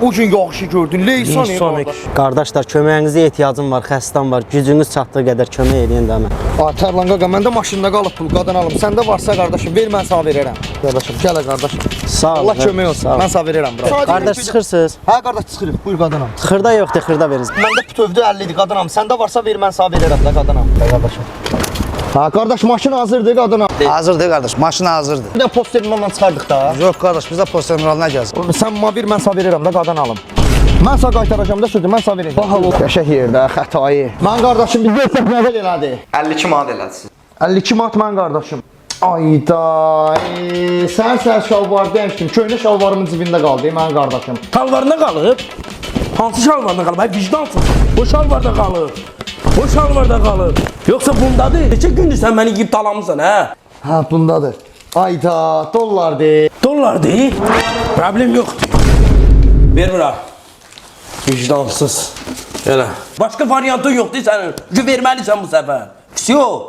O gün yaxşı gördün, Leysan qardaş. Qardaşlar, köməyinizə ehtiyacım var, xəstəm var. Gücünüz çatdığı qədər kömək eləyin də mən. Tərlan qaqa, məndə maşında qalıb pul, qadan alım. Səndə varsa qardaşım, ver, mən sağ verərəm. Qardaşım, gələ qardaşım. Sağ ol. Allah kömək olsun, mən sağ verərəm bura. Qardaş çıxırsınız? Hə, qardaş çıxırıq, buyur qadan al. Xırda yoxdur, xırda veririz. Məndə bütövdə 50-dir, qadan alım. Səndə varsa ver, mən sağ verərəm də qadan al. Qardaşım. Ha, qardaş, maşın hazırdır, qadan al. Hazırdır qardaş, maşın hazırdır. Bir də posterimdən çıxardıq da. Yox qardaş, bizə postermin nə gəlsin? Sən mənə ver, mən sağ verərəm də, qadan alım. Mən sağ qaytaracağım da sözü, mən sağ verəcəm. Bax, qəşəng yerdə, xətayı. Mən qardaşım, biz 4 nəvəl elədi. 52 manat elədi. 52 manat mən qardaşım. Ayda, sən şalvar demişdim, köynə şalvarımın cibində qaldı, mənim qardaşım. Şalvarına qalıb? Hansı şalvarına qalıb? Ay vicdansız. O şalvarda qalıb. O şalvarda qalıb. Yoxsa bundadır? Neçə gündür sən məni yiyib dalamısan, hə? Hə, bundadır. Ayda, dollardır. Dollardır? Problem yoxdur. Ver bura. Vicdansız. Elə. Başqa variantın yoxdur sənin. Verməlisən bu səfər. Pis yox.